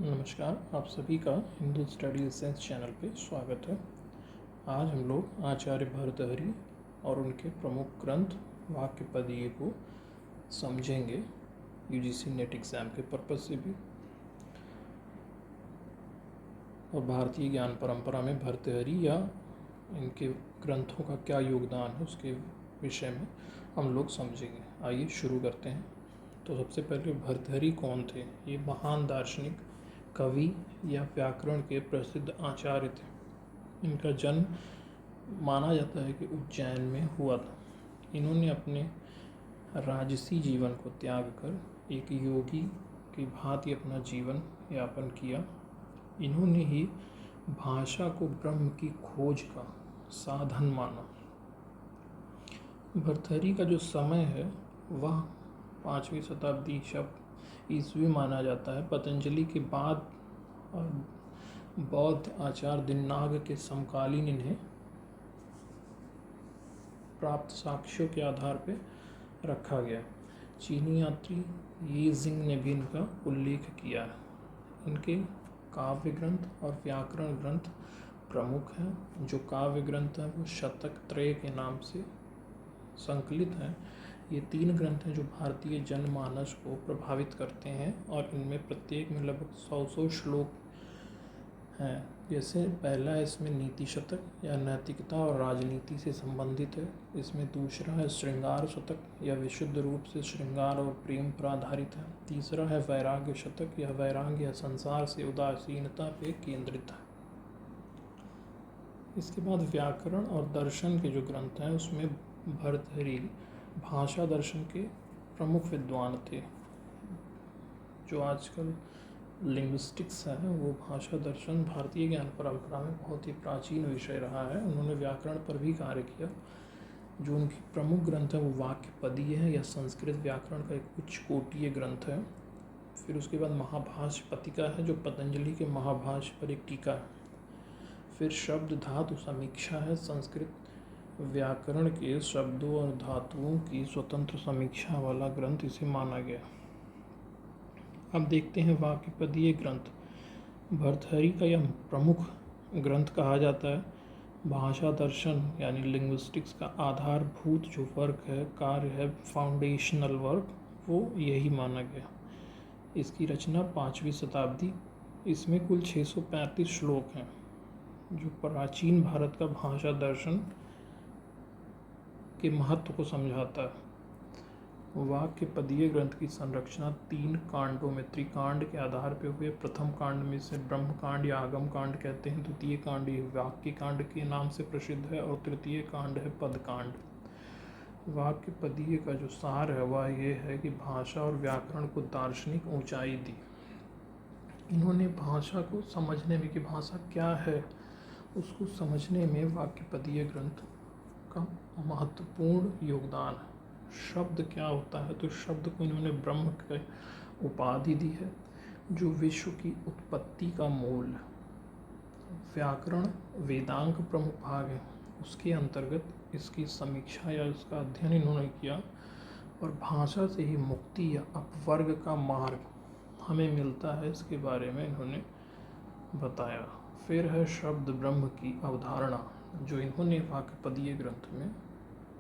नमस्कार, आप सभी का हिंदू स्टडी एसेंस चैनल पे स्वागत है। आज हम लोग आचार्य भर्तृहरि और उनके प्रमुख ग्रंथ वाक्यपदीय को समझेंगे यूजीसी नेट एग्ज़ाम के पर्पज़ से भी। और भारतीय ज्ञान परंपरा में भर्तृहरि या इनके ग्रंथों का क्या योगदान है उसके विषय में हम लोग समझेंगे। आइए शुरू करते हैं। तो सबसे पहले भर्तृहरि कौन थे? ये महान दार्शनिक, कवि या व्याकरण के प्रसिद्ध आचार्य थे। इनका जन्म माना जाता है कि उज्जैन में हुआ था। इन्होंने अपने राजसी जीवन को त्याग कर एक योगी की भांति अपना जीवन यापन किया। इन्होंने ही भाषा को ब्रह्म की खोज का साधन माना। भर्तृहरि का जो समय है वह 5वीं शताब्दी ईस्वी माना जाता है। पतंजलि के बाद बौद्ध आचार्य दिन्नाग के समकालीन इन्हें प्राप्त साक्ष्यों के आधार पर रखा गया। चीनी यात्री ये जिंग ने भी इनका उल्लेख किया है। इनके काव्य ग्रंथ और व्याकरण ग्रंथ प्रमुख हैं। जो काव्य ग्रंथ हैं वो शतक त्रय के नाम से संकलित हैं। ये 3 ग्रंथ हैं जो भारतीय जनमानस को प्रभावित करते हैं और इनमें प्रत्येक में लगभग 100 श्लोक हैं। जैसे पहला है इसमें नीति शतक या नैतिकता और राजनीति से संबंधित है। इसमें दूसरा है श्रृंगार शतक या विशुद्ध रूप से श्रृंगार और प्रेम पर आधारित है। तीसरा है वैराग्य शतक या वैराग्य या संसार से उदासीनता पे केंद्रित है। इसके बाद व्याकरण और दर्शन के जो ग्रंथ हैं उसमें भर्तृहरि भाषा दर्शन के प्रमुख विद्वान थे। जो आजकल लिंग्विस्टिक्स है वो भाषा दर्शन भारतीय ज्ञान परंपरा में बहुत ही प्राचीन विषय रहा है। उन्होंने व्याकरण पर भी कार्य किया। जो उनकी प्रमुख ग्रंथ है वो वाक्यपदीय है या संस्कृत व्याकरण का एक उच्च कोटीय ग्रंथ है। फिर उसके बाद महाभाष्य पत्रिका है जो पतंजलि के महाभाष्य पर एक टीका है। फिर शब्द धातु समीक्षा है, संस्कृत व्याकरण के शब्दों और धातुओं की स्वतंत्र समीक्षा वाला ग्रंथ इसे माना गया। अब देखते हैं वाक्यपदीय ग्रंथ। भर्तृहरि का यह प्रमुख ग्रंथ कहा जाता है। भाषा दर्शन यानी लिंग्विस्टिक्स का आधारभूत जो वर्क है, कार्य है, फाउंडेशनल वर्क, वो यही माना गया। इसकी रचना 5वीं शताब्दी। इसमें कुल 635 श्लोक हैं जो प्राचीन भारत का भाषा दर्शन के महत्व को समझाता है। वाक्यपदीय ग्रंथ की संरचना 3 कांडों में त्रिकांड के आधार पर हुए। प्रथम कांड में से ब्रह्म कांड या आगम कांड कहते हैं। द्वितीय कांड ये वाक्य कांड के नाम से प्रसिद्ध है और तृतीय कांड है पद कांड। वाक्यपदीय का जो सार है वह ये है कि भाषा और व्याकरण को दार्शनिक ऊंचाई दी। इन्होंने भाषा को समझने में कि भाषा क्या है उसको समझने में वाक्यपदीय ग्रंथ का महत्वपूर्ण योगदान है। शब्द क्या होता है तो शब्द को इन्होंने ब्रह्म की उपाधि दी है जो विश्व की उत्पत्ति का मूल है। व्याकरण वेदांग प्रमुख भाग है, उसके अंतर्गत इसकी समीक्षा या इसका अध्ययन इन्होंने किया। और भाषा से ही मुक्ति या अपवर्ग का मार्ग हमें मिलता है, इसके बारे में इन्होंने बताया। फिर है शब्द ब्रह्म की अवधारणा जो इन्होंने वाक्यपदीय ग्रंथ में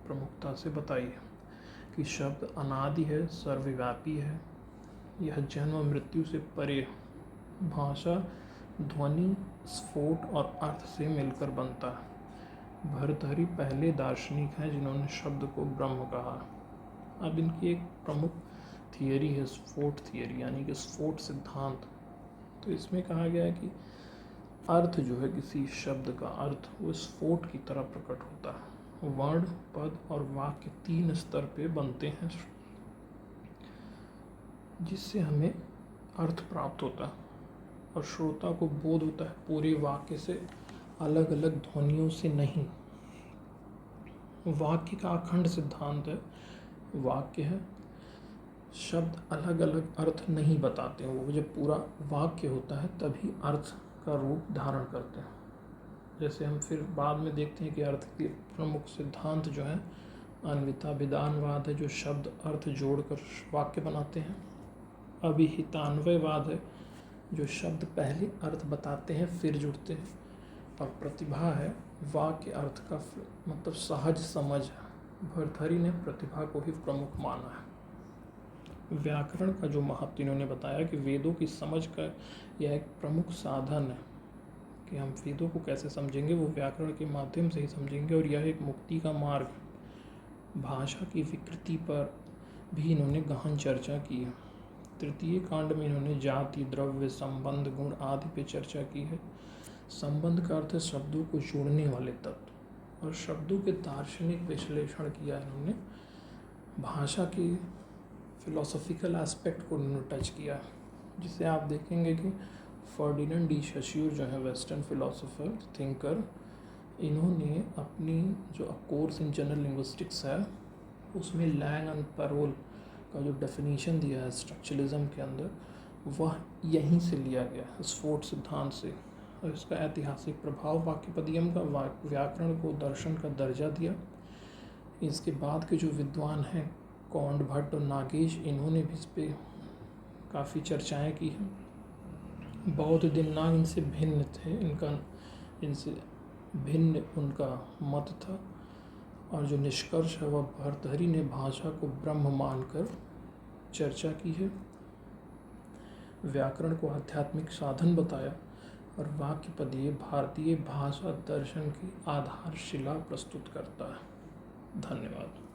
प्रमुखता से बताई है कि शब्द अनादि है, सर्वव्यापी है, यह जन्म मृत्यु से परे है। भाषा ध्वनि, स्फोट और अर्थ से मिलकर बनता है। भर्तृहरि पहले दार्शनिक हैं जिन्होंने शब्द को ब्रह्म कहा। अब इनकी एक प्रमुख थियरी है स्फोट थियरी यानी कि स्फोट सिद्धांत। तो इसमें कहा गया है कि अर्थ जो है किसी शब्द का अर्थ वो स्फोट की तरह प्रकट होता है। वर्ण, पद और वाक्य 3 स्तर पे बनते हैं जिससे हमें अर्थ प्राप्त होता है और श्रोता को बोध होता है पूरे वाक्य से, अलग अलग ध्वनियों से नहीं। वाक्य का अखंड सिद्धांत है। वाक्य है, शब्द अलग अलग अर्थ नहीं बताते हैं। वो जब पूरा वाक्य होता है तभी अर्थ का रूप धारण करते हैं। जैसे हम फिर बाद में देखते हैं कि अर्थ के प्रमुख सिद्धांत जो हैं अन्विता विधानवाद है जो शब्द अर्थ जोड़कर वाक्य बनाते हैं। अभिहितान्वयवाद है जो शब्द पहले अर्थ बताते हैं फिर जुड़ते हैं, और प्रतिभा है वाक्य अर्थ का मतलब सहज समझ है। भर्तृहरि ने प्रतिभा को ही प्रमुख माना है। व्याकरण का जो महत्व इन्होंने बताया कि वेदों की समझ का यह एक प्रमुख साधन है कि हम वेदों को कैसे समझेंगे, वो व्याकरण के माध्यम से ही समझेंगे, और यह एक मुक्ति का मार्ग है। भाषा की विकृति पर भी इन्होंने गहन चर्चा की है। तृतीय कांड में इन्होंने जाति, द्रव्य, संबंध, गुण आदि पे चर्चा की है। संबंध का अर्थ है शब्दों को जोड़ने वाले तत्व, और शब्दों के दार्शनिक विश्लेषण किया इन्होंने। भाषा की फिलोसॉफिकल एस्पेक्ट को इन्होंने टच किया, जिसे आप देखेंगे कि फर्डिनेंड डी शश्यूर जो है वेस्टर्न फिलोसोफर थिंकर, इन्होंने अपनी जो कोर्स इन जनरल लिंग्विस्टिक्स है उसमें लैंग एंड पैरोल का जो डेफिनेशन दिया है स्ट्रक्चरलिज्म के अंदर, वह यहीं से लिया गया है, स्फोट सिद्धांत से। और इसका ऐतिहासिक प्रभाव वाक्यपदियम का व्याकरण को दर्शन का दर्जा दिया। इसके बाद के जो विद्वान हैं कौंड, भट्ट और नागेश, इन्होंने भी इस पर काफ़ी चर्चाएं की हैं। बौद्ध दिन्नाग इनसे भिन्न थे, इनसे भिन्न उनका मत था, और जो निष्कर्ष है वह भर्तृहरि ने भाषा को ब्रह्म मानकर चर्चा की है। व्याकरण को आध्यात्मिक साधन बताया, और वाक्यपदीय भारतीय भाषा दर्शन की आधारशिला प्रस्तुत करता है। धन्यवाद।